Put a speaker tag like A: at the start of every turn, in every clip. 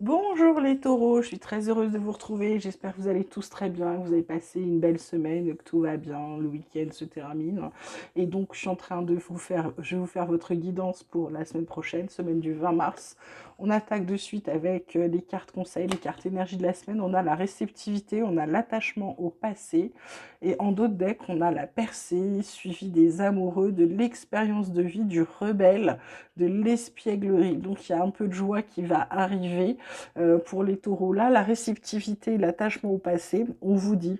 A: Bonjour les taureaux, je suis très heureuse de vous retrouver. J'espère que vous allez tous très bien, que vous avez passé une belle semaine, que tout va bien, le week-end se termine. Et donc, je suis en train de je vais vous faire votre guidance pour la semaine prochaine, semaine du 20 mars. On attaque de suite avec les cartes conseils, les cartes énergie de la semaine. On a la réceptivité, on a l'attachement au passé. Et en d'autres decks, on a la percée, suivi des amoureux, de l'expérience de vie, du rebelle, de l'espièglerie. Donc, il y a un peu de joie qui va arriver pour les taureaux. Là, la réceptivité, l'attachement au passé, on vous dit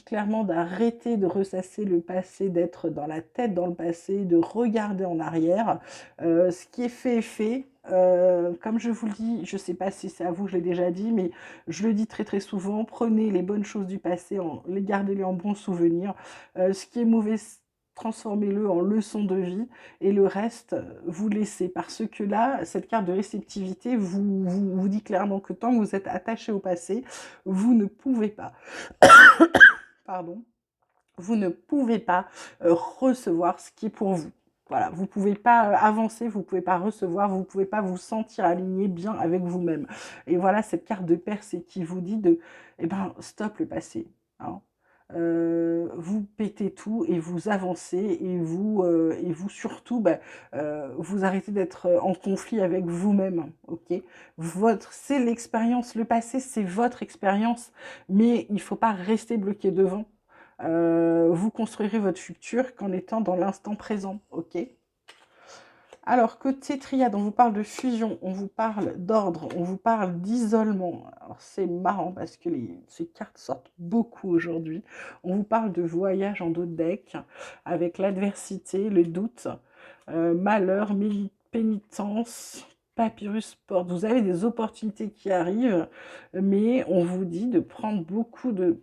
A: clairement d'arrêter de ressasser le passé, d'être dans la tête dans le passé, de regarder en arrière. Ce qui est fait est fait. Comme je vous le dis, je ne sais pas si c'est à vous, je l'ai déjà dit, mais je le dis très très souvent, prenez les bonnes choses du passé, gardez-les en bons souvenirs. Ce qui est mauvais, transformez-le en leçon de vie et le reste, vous laissez. Parce que là, cette carte de réceptivité vous dit clairement que tant que vous êtes attaché au passé, vous ne pouvez pas, pardon, vous ne pouvez pas recevoir ce qui est pour vous. Voilà, vous ne pouvez pas avancer, vous ne pouvez pas recevoir, vous ne pouvez pas vous sentir aligné bien avec vous-même. Et voilà cette carte de percée qui vous dit de, eh ben, stop le passé. Hein. Vous pétez tout et vous avancez et vous surtout, vous arrêtez d'être en conflit avec vous-même. Ok, c'est l'expérience, le passé, c'est votre expérience, mais il ne faut pas rester bloqué devant. Vous construirez votre futur qu'en étant dans l'instant présent, ok? Alors, côté triade, on vous parle de fusion, on vous parle d'ordre, on vous parle d'isolement. Alors, c'est marrant parce que ces cartes sortent beaucoup aujourd'hui. On vous parle de voyage en dos de deck avec l'adversité, le doute, malheur, pénitence, papyrus porte. Vous avez des opportunités qui arrivent, mais on vous dit de prendre beaucoup de...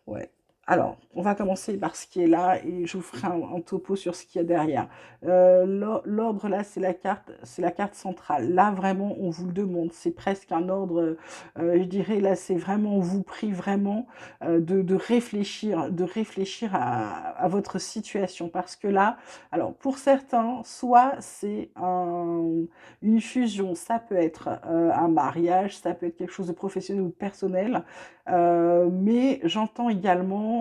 A: Ouais. Alors, on va commencer par ce qui est là et je vous ferai un topo sur ce qu'il y a derrière. L'ordre là, c'est la carte centrale. Là, vraiment, on vous le demande. C'est presque un ordre, je dirais, là, c'est vraiment, on vous prie vraiment de réfléchir à votre situation. Parce que là, alors, pour certains, soit c'est une fusion, ça peut être un mariage, ça peut être quelque chose de professionnel ou de personnel. Mais j'entends également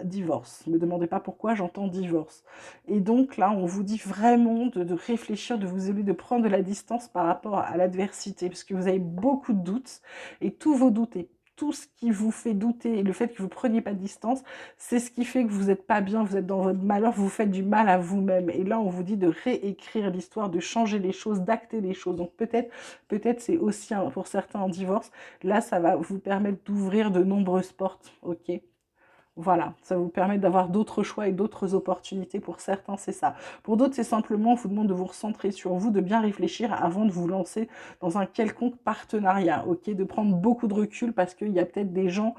A: divorce. Ne me demandez pas pourquoi j'entends divorce. Et donc là, on vous dit vraiment de réfléchir, de vous isoler, de prendre de la distance par rapport à l'adversité, parce que vous avez beaucoup de doutes, et tous vos doutes et tout ce qui vous fait douter, et le fait que vous ne preniez pas de distance, c'est ce qui fait que vous n'êtes pas bien, vous êtes dans votre malheur, vous faites du mal à vous-même. Et là, on vous dit de réécrire l'histoire, de changer les choses, d'acter les choses. Donc peut-être c'est aussi pour certains un divorce. Là, ça va vous permettre d'ouvrir de nombreuses portes, ok? Voilà, ça vous permet d'avoir d'autres choix et d'autres opportunités. Pour certains, c'est ça. Pour d'autres, c'est simplement, on vous demande de vous recentrer sur vous, de bien réfléchir avant de vous lancer dans un quelconque partenariat, ok? De prendre beaucoup de recul parce qu'il y a peut-être des gens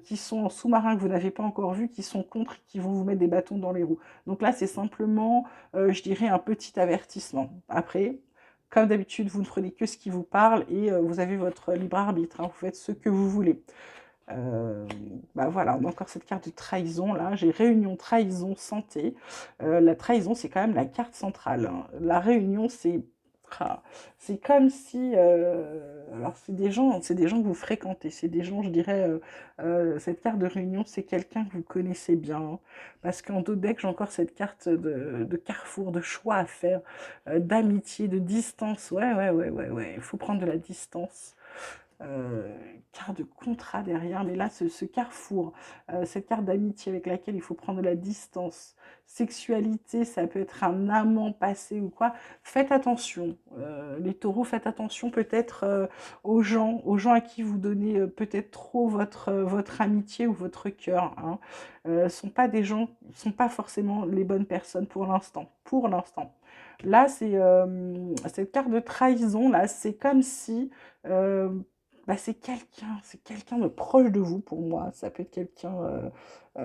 A: qui sont en sous-marin que vous n'avez pas encore vu, qui sont contre, qui vont vous mettre des bâtons dans les roues. Donc là, c'est simplement, je dirais, un petit avertissement. Après, comme d'habitude, vous ne prenez que ce qui vous parle et vous avez votre libre arbitre, hein, vous faites ce que vous voulez. Euh, voilà, on a encore cette carte de trahison là. J'ai réunion, trahison, santé. La trahison, c'est quand même la carte centrale. Hein. La réunion, c'est comme si, alors c'est des gens que vous fréquentez, c'est des gens, je dirais, cette carte de réunion, c'est quelqu'un que vous connaissez bien. Hein. Parce qu'en dos de deck, j'ai encore cette carte de carrefour, de choix à faire, d'amitié, de distance. Ouais. Il faut prendre de la distance. Carte de contrat derrière, mais là, ce carrefour, cette carte d'amitié avec laquelle il faut prendre de la distance, sexualité, ça peut être un amant passé ou quoi, faites attention, les taureaux, faites attention peut-être aux gens à qui vous donnez peut-être trop votre amitié ou votre cœur, hein. Sont pas des gens, sont pas forcément les bonnes personnes pour l'instant. Là, cette carte de trahison, là, c'est comme si euh, c'est quelqu'un de proche de vous pour moi. Ça peut être quelqu'un,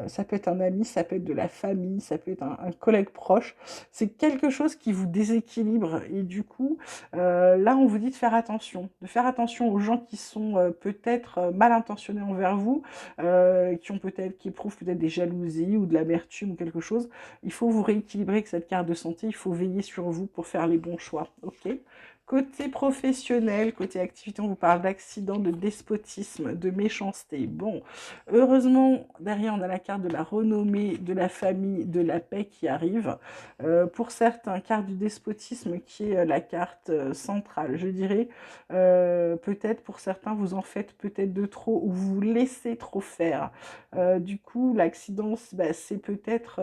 A: ça peut être un ami, ça peut être de la famille, ça peut être un collègue proche. C'est quelque chose qui vous déséquilibre et du coup, là, on vous dit de faire attention aux gens qui sont peut-être mal intentionnés envers vous, qui éprouvent peut-être des jalousies ou de l'amertume ou quelque chose. Il faut vous rééquilibrer avec cette carte de santé. Il faut veiller sur vous pour faire les bons choix. Ok? Côté professionnel, côté activité, on vous parle d'accident, de despotisme, de méchanceté. Bon, heureusement, derrière, on a la carte de la renommée, de la famille, de la paix qui arrive. Pour certains, carte du despotisme qui est la carte centrale, je dirais. Peut-être pour certains, vous en faites peut-être de trop ou vous vous laissez trop faire. Du coup, l'accident, bah, c'est peut-être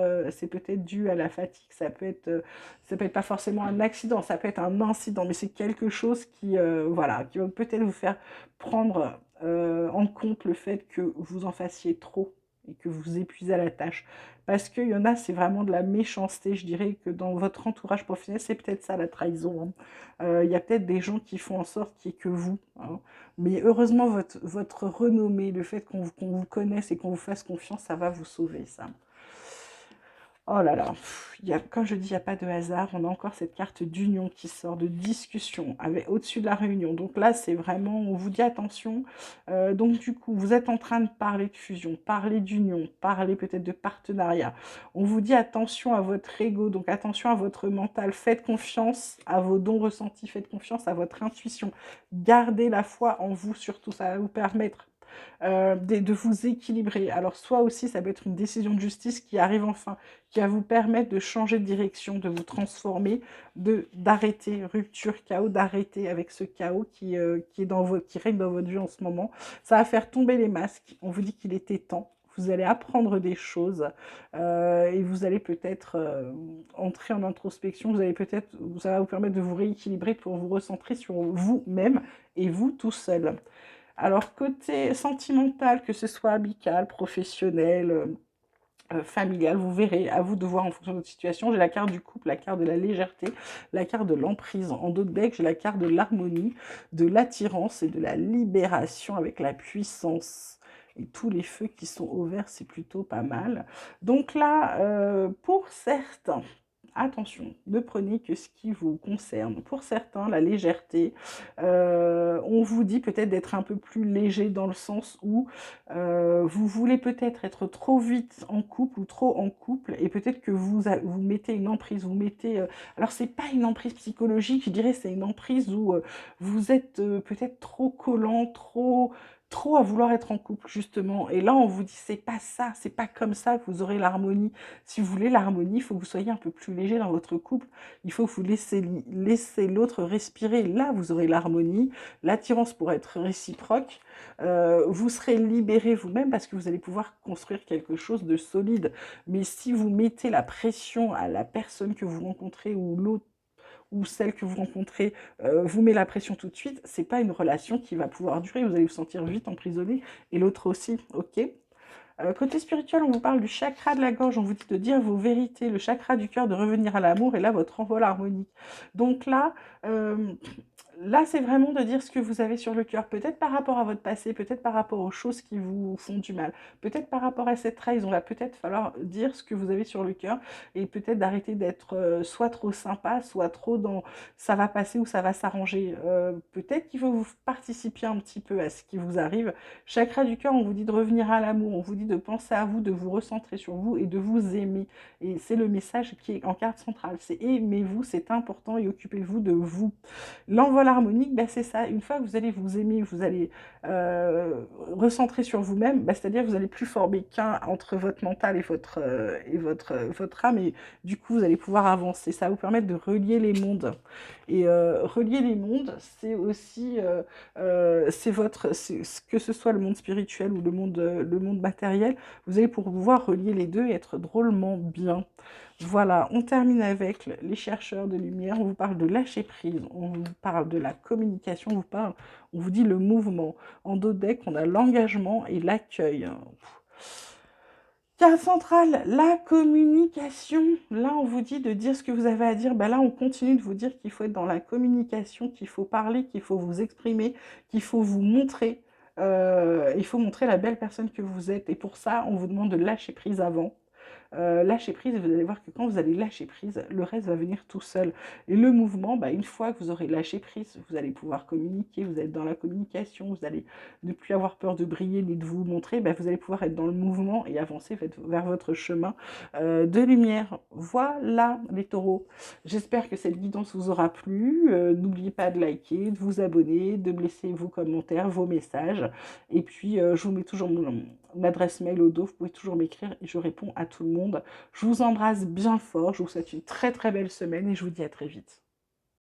A: dû à la fatigue. Ça peut être pas forcément un accident, ça peut être un incident, mais c'est quelque chose qui, voilà, qui va peut-être vous faire prendre en compte le fait que vous en fassiez trop et que vous épuisez à la tâche. Parce qu'il y en a, c'est vraiment de la méchanceté. Je dirais que dans votre entourage professionnel, c'est peut-être ça la trahison, hein. Il y a peut-être des gens qui font en sorte qu'il n'y ait que vous, hein. Mais heureusement, votre renommée, le fait qu'on vous connaisse et qu'on vous fasse confiance, ça va vous sauver, ça. Oh là là, comme je dis, il n'y a pas de hasard. On a encore cette carte d'union qui sort, de discussion avec, au-dessus de la réunion. Donc là, c'est vraiment, on vous dit attention. Donc du coup, vous êtes en train de parler de fusion, parler d'union, parler peut-être de partenariat. On vous dit attention à votre ego, donc attention à votre mental. Faites confiance à vos dons ressentis, faites confiance à votre intuition. Gardez la foi en vous surtout, ça va vous permettre de vous équilibrer. Alors soit aussi ça peut être une décision de justice qui arrive enfin, qui va vous permettre de changer de direction, de vous transformer, d'arrêter, rupture, chaos, d'arrêter avec ce chaos qui est qui règne dans votre vie en ce moment. Ça va faire tomber les masques. On vous dit qu'il était temps. Vous allez apprendre des choses et vous allez peut-être entrer en introspection. Vous allez peut-être, ça va vous permettre de vous rééquilibrer pour vous recentrer sur vous-même et vous tout seul. Alors, côté sentimental, que ce soit amical, professionnel, familial, vous verrez, à vous de voir en fonction de votre situation. J'ai la carte du couple, la carte de la légèreté, la carte de l'emprise. En dos de deck, j'ai la carte de l'harmonie, de l'attirance et de la libération avec la puissance. Et tous les feux qui sont au vert, c'est plutôt pas mal. Donc là, pour certains, attention, ne prenez que ce qui vous concerne. Pour certains, la légèreté, on vous dit peut-être d'être un peu plus léger dans le sens où vous voulez peut-être être trop vite en couple ou trop en couple et peut-être que vous mettez une emprise, vous mettez... alors c'est pas une emprise psychologique, je dirais c'est une emprise où vous êtes peut-être trop collant, trop à vouloir être en couple justement, et là on vous dit c'est pas ça, c'est pas comme ça que vous aurez l'harmonie. Si vous voulez l'harmonie, il faut que vous soyez un peu plus léger dans votre couple, il faut que vous laissez l'autre respirer, là vous aurez l'harmonie, l'attirance pourra être réciproque, vous serez libéré vous-même parce que vous allez pouvoir construire quelque chose de solide. Mais si vous mettez la pression à la personne que vous rencontrez ou l'autre ou celle que vous rencontrez vous met la pression tout de suite, c'est pas une relation qui va pouvoir durer, vous allez vous sentir vite emprisonné et l'autre aussi, ok. Côté spirituel, on vous parle du chakra de la gorge, on vous dit de dire vos vérités, le chakra du cœur, de revenir à l'amour, et là, votre envol harmonique. Donc là, c'est vraiment de dire ce que vous avez sur le cœur, peut-être par rapport à votre passé, peut-être par rapport aux choses qui vous font du mal, peut-être par rapport à cette trahison, va peut-être falloir dire ce que vous avez sur le cœur, et peut-être d'arrêter d'être soit trop sympa, soit trop dans ça va passer ou ça va s'arranger. Peut-être qu'il faut que vous participiez un petit peu à ce qui vous arrive. Chakra du cœur, on vous dit de revenir à l'amour, on vous dit de penser à vous, de vous recentrer sur vous et de vous aimer. Et c'est le message qui est en carte centrale, c'est aimez-vous, c'est important et occupez-vous de vous. L'envol harmonique, bah, c'est ça. Une fois que vous allez vous aimer, vous allez recentrer sur vous-même, bah, c'est-à-dire que vous n'allez plus former qu'un entre votre mental votre âme, et du coup, vous allez pouvoir avancer. Ça va vous permettre de relier les mondes. Et relier les mondes, c'est aussi, que ce soit le monde spirituel ou le monde matériel, vous allez pouvoir relier les deux et être drôlement bien. Voilà, on termine avec les chercheurs de lumière, on vous parle de lâcher prise, on vous parle de la communication, on vous dit le mouvement. En dos de deck, on a l'engagement et l'accueil. Carte centrale, la communication. Là, on vous dit de dire ce que vous avez à dire. Ben là, on continue de vous dire qu'il faut être dans la communication, qu'il faut parler, qu'il faut vous exprimer, qu'il faut vous montrer. Il faut montrer la belle personne que vous êtes. Et pour ça, on vous demande de lâcher prise avant. lâcher prise, vous allez voir que quand vous allez lâcher prise, le reste va venir tout seul. Et le mouvement, bah, une fois que vous aurez lâché prise, vous allez pouvoir communiquer, vous êtes dans la communication, vous allez ne plus avoir peur de briller ni de vous montrer, bah, vous allez pouvoir être dans le mouvement et avancer vers votre chemin de lumière. Voilà les taureaux. J'espère que cette guidance vous aura plu. N'oubliez pas de liker, de vous abonner, de me laisser vos commentaires, vos messages. Et puis, je vous mets toujours mon adresse mail au dos. Vous pouvez toujours m'écrire et je réponds à tout le monde. Je vous embrasse bien fort. Je vous souhaite une très très belle semaine et je vous dis à très vite.